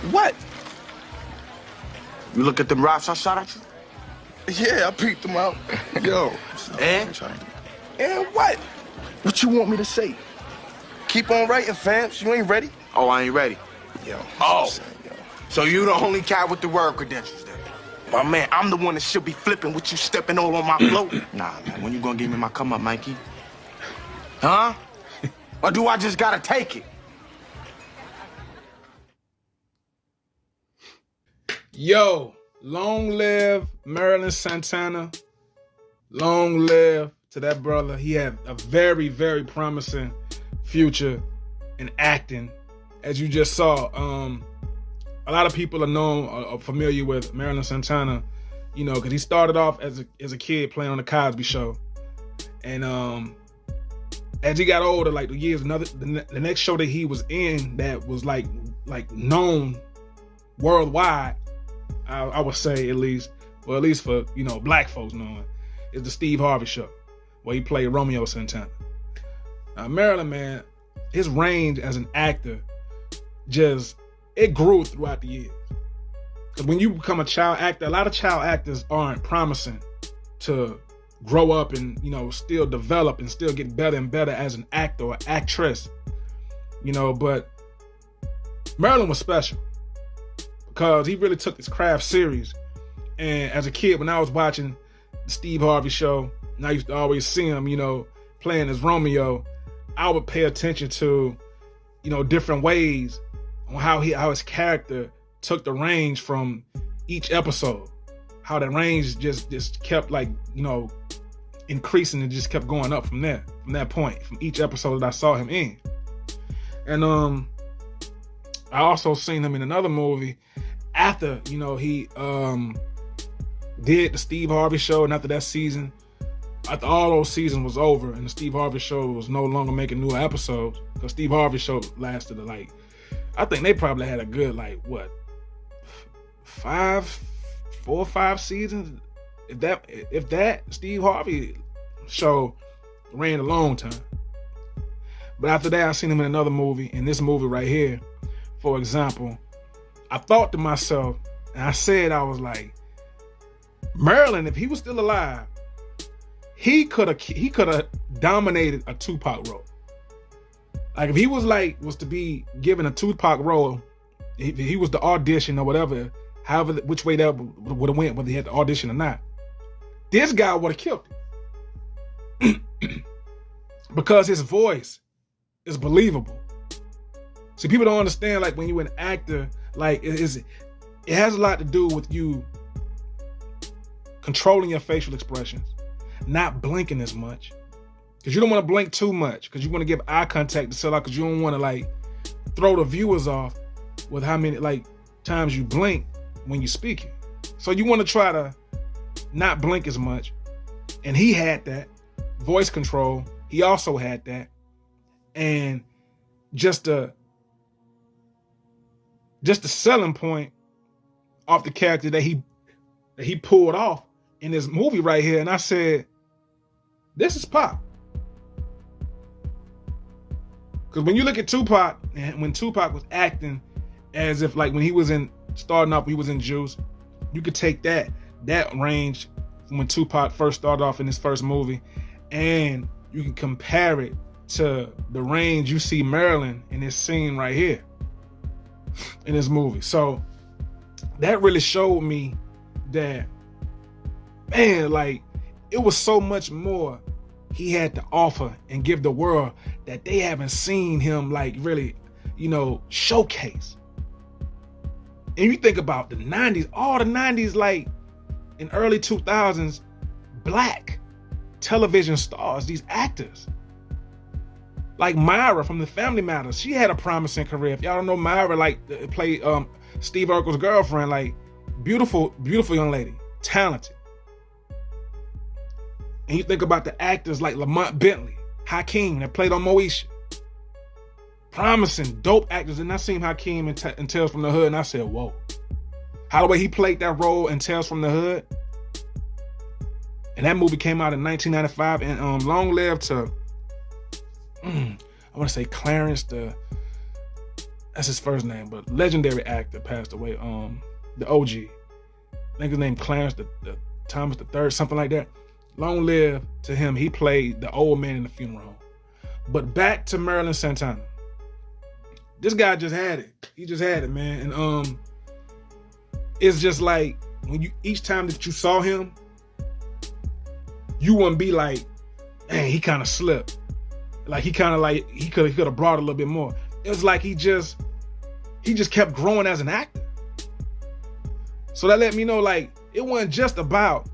What? You look at them raps I shot at you? Yeah, I peeped them out. Yo. And what? What you want me to say? Keep on writing, fams. You ain't ready? Oh, I ain't ready. Yo. Oh. Yo. So you the only cat with the word credentials then? My man, I'm the one that should be flipping what you stepping all on my flow. Nah, man. When you gonna give me my come up, Mikey? Huh? Or do I just gotta take it? Yo, long live Merlin Santana. Long live to that brother. He had a very, very promising future in acting. As you just saw, a lot of people are familiar with Merlin Santana, you know, because he started off as a kid playing on the Cosby Show. And as he got older, like the years, the next show that he was in that was like known worldwide, I would say at least for, you know, black folks knowing, is the Steve Harvey Show, where he played Romeo Santana. Now, Merlin, man, his range as an actor it grew throughout the years. Because when you become a child actor, a lot of child actors aren't promising to grow up and, you know, still develop and still get better and better as an actor or actress, you know, but Merlin was special because he really took his craft serious. And as a kid, when I was watching the Steve Harvey Show, and I used to always see him, you know, playing as Romeo, I would pay attention to, you know, different ways on how his character took the range from each episode, how the range just kept, like, you know, increasing and just kept going up from that point, from each episode that I saw him in. And I also seen him in another movie after, you know, he did the Steve Harvey Show, and after that season, after all those seasons was over and the Steve Harvey Show was no longer making new episodes, because Steve Harvey Show lasted I think they probably had a good 4 or 5 seasons. If that Steve Harvey Show ran a long time. But after that, I seen him in another movie. In this movie right here, for example, I thought to myself, and I said, I was like, Merlin, if he was still alive, he could have dominated a Tupac role. Like, if he was to be given a Tupac role, if he was the audition or whatever, however, which way that would have went, whether he had the audition or not, this guy would have killed him. Because his voice is believable. See, people don't understand, like, when you're an actor, like, it has a lot to do with you controlling your facial expressions, not blinking as much. Because you don't want to blink too much, because you want to give eye contact to sell out, because you don't want to throw the viewers off with how many times you blink when you're speaking. So you want to try to not blink as much. And he had that voice control. He also had that. And just the selling point off the character that he pulled off in this movie right here. And I said, this is Pop. Because when you look at Tupac, and when Tupac was acting as if when he was starting off, he was in Juice, you could take that range from when Tupac first started off in his first movie, and you can compare it to the range you see Merlin in this scene right here in this movie. So that really showed me that, man, it was so much more he had to offer and give the world that they haven't seen him really, showcase. And you think about the 90s, all the 90s, in early 2000s, black television stars, these actors. Like Myra from The Family Matters, she had a promising career. If y'all don't know Myra, played Steve Urkel's girlfriend, beautiful, beautiful young lady, talented. And you think about the actors like Lamont Bentley, Hakeem, that played on Moesha. Promising, dope actors. And I seen Hakeem in Tales from the Hood, and I said, whoa. How the way he played that role in Tales from the Hood. And that movie came out in 1995, and long live to, I want to say Clarence, That's his first name, but legendary actor passed away. The OG. I think his name Clarence the Thomas the Third, something like that. Long live to him. He played the old man in the funeral home. But back to Merlin Santana. This guy just had it. He just had it, man. And it's just like when each time that you saw him, you wouldn't be like, man, he kind of slipped. Like he could have brought a little bit more. It was like he just kept growing as an actor. So that let me know, like, it wasn't just about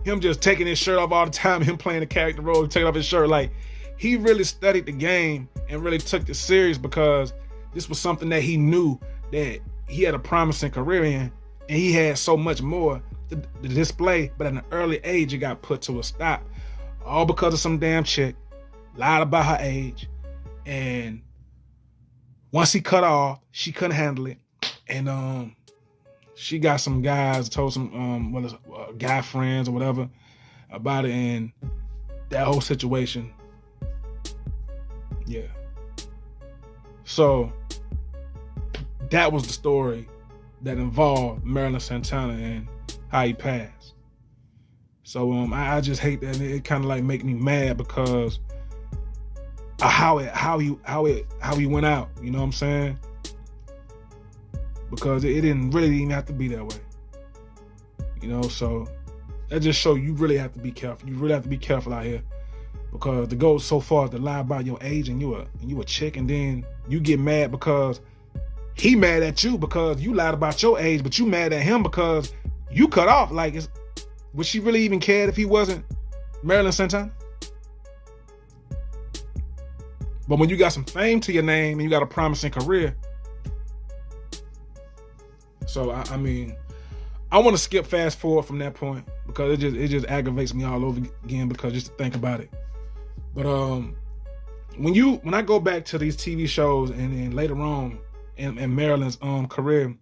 him just taking his shirt off all the time, him playing the character role, taking off his shirt. Like, he really studied the game and really took this serious because this was something that he knew that he had a promising career in, and he had so much more to display, but at an early age, it got put to a stop. All because of some damn chick, lied about her age, and once he cut off, she couldn't handle it, and she got some guys, told some guy friends or whatever about it, and that whole situation, yeah. So that was the story that involved Merlin Santana and how he passed. So I just hate that. It kind of like make me mad because of how he went out. You know what I'm saying? Because it didn't really even have to be that way. You know, so that just shows you really have to be careful. You really have to be careful out here, because to go so far as to lie about your age and you a chick, and then you get mad because he mad at you because you lied about your age, but you mad at him because you cut off. Like, would she really even care if he wasn't Merlin Santana? But when you got some fame to your name and you got a promising career, so I mean, I want to skip fast forward from that point because it just aggravates me all over again because just to think about it. But when I go back to these TV shows and then later on in Merlin's career,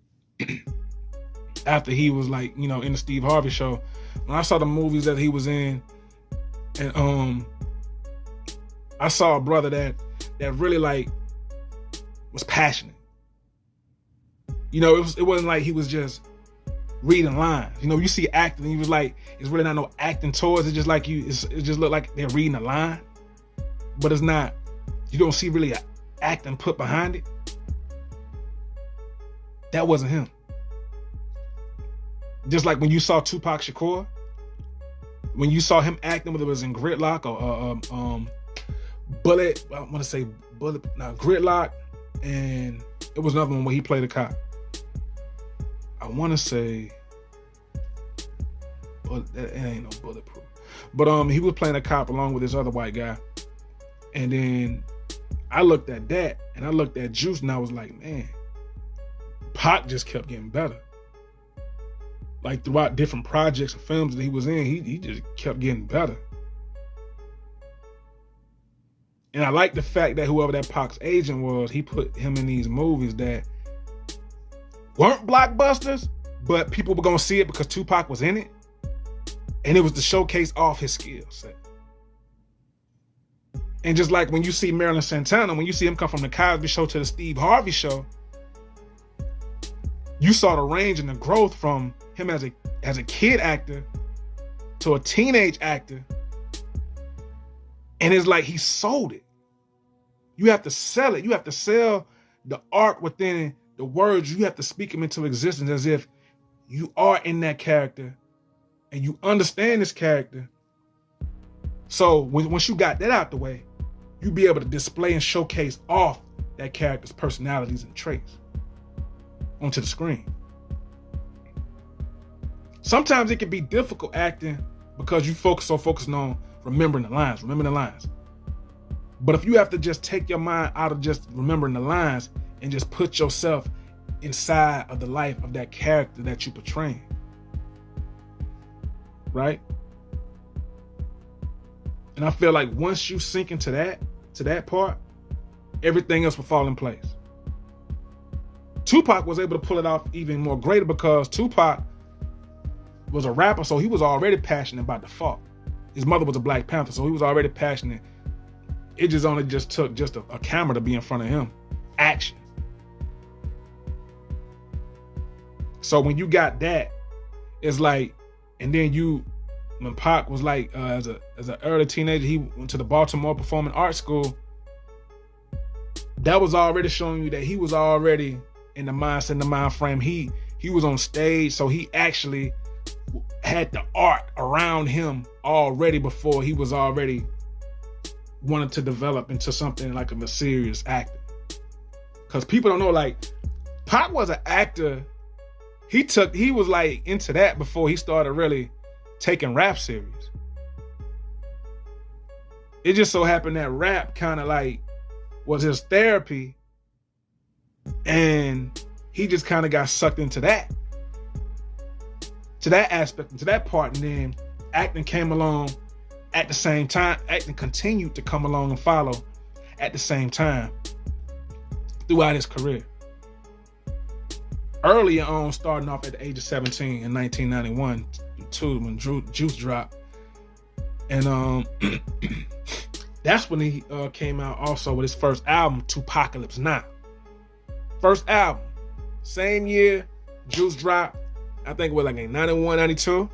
after he was like, you know, in the Steve Harvey show, when I saw the movies that he was in, and I saw a brother that really like was passionate. You know, it wasn't like he was just reading lines. You know, you see acting, and he was like, it's really not no acting towards it. Just like it just look like they're reading a line, but it's not. You don't see really acting put behind it. That wasn't him. Just like when you saw Tupac Shakur, when you saw him acting, whether it was in Gridlock or Bullet, I want to say Bullet, Gridlock, and it was another one where he played a cop. I want to say, it ain't no Bulletproof, but he was playing a cop along with this other white guy, and then I looked at that and I looked at Juice and I was like, man, Pac just kept getting better. Like throughout different projects and films that he was in, he just kept getting better. And I like the fact that whoever that Pac's agent was, he put him in these movies that weren't blockbusters, but people were gonna see it because Tupac was in it. And it was to showcase off his skill set. And just like when you see Merlin Santana, when you see him come from the Cosby Show to the Steve Harvey Show, you saw the range and the growth from him as a kid actor to a teenage actor. And it's like he sold it. You have to sell it. You have to sell the art within the words. You have to speak them into existence as if you are in that character and you understand this character. So once you got that out the way, you be able to display and showcase off that character's personalities and traits onto the screen. Sometimes it can be difficult acting because you focusing on remembering the lines. But if you have to just take your mind out of just remembering the lines and just put yourself inside of the life of that character that you're portraying, right? And I feel like once you sink into that part, everything else will fall in place. Tupac was able to pull it off even more greater because Tupac was a rapper, so he was already passionate about the fault. His mother was a Black Panther, so he was already passionate. It just only took a camera to be in front of him. Action. So when you got that, it's like, and then when Pac was like, as an early teenager, he went to the Baltimore Performing Arts School. That was already showing you that he was already in the mindset, in the mind frame. He was on stage, so he actually had the art around him already before he was already wanted to develop into something like a serious actor. Because people don't know, like, Pac was an actor. He was like into that before he started really taking rap serious. It just so happened that rap kind of like was his therapy, and he just kind of got sucked into that, to that aspect, into that part, and then acting came along at the same time. Acting continued to come along and follow at the same time throughout his career. Earlier on, starting off at the age of 17 in 1991, too, when Juice dropped. And that's when he came out also with his first album, Tupacalypse Now. First album. Same year, Juice dropped. I think it was like in 91, 92.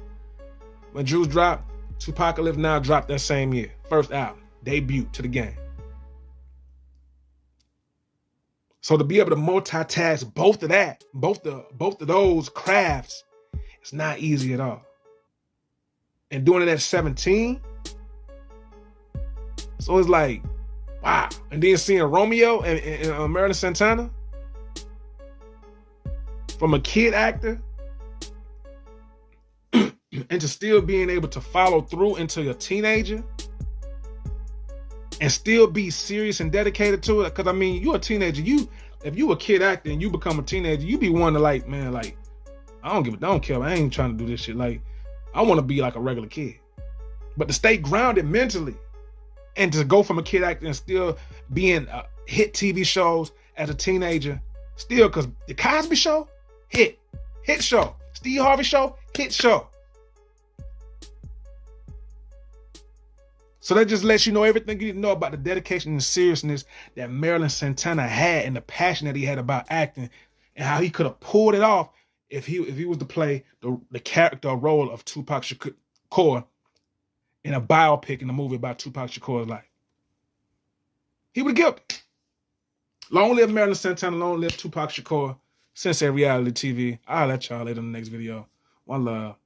When Juice dropped, Tupacalypse Now dropped that same year. First album. Debut to the game. So to be able to multitask both of those crafts, it's not easy at all. And doing it at 17, so it's like, wow. And then seeing Romeo and Merlin Santana, from a kid actor, and to still being able to follow through into a teenager, and still be serious and dedicated to it. Because I mean, you're a teenager. If you a kid actor and you become a teenager, you be one to like, man, like, I don't care. I ain't trying to do this shit. Like, I want to be like a regular kid. But to stay grounded mentally and to go from a kid actor and still being hit TV shows as a teenager, still, because the Cosby Show, hit show. Steve Harvey Show, hit show. So that just lets you know everything you need to know about the dedication and seriousness that Merlin Santana had, and the passion that he had about acting, and how he could have pulled it off if he was to play the character or role of Tupac Shakur in a biopic in a movie about Tupac Shakur's life. He would have killed it. Long live Merlin Santana, long live Tupac Shakur. Sensei Reality TV. I'll let y'all later in the next video. One love.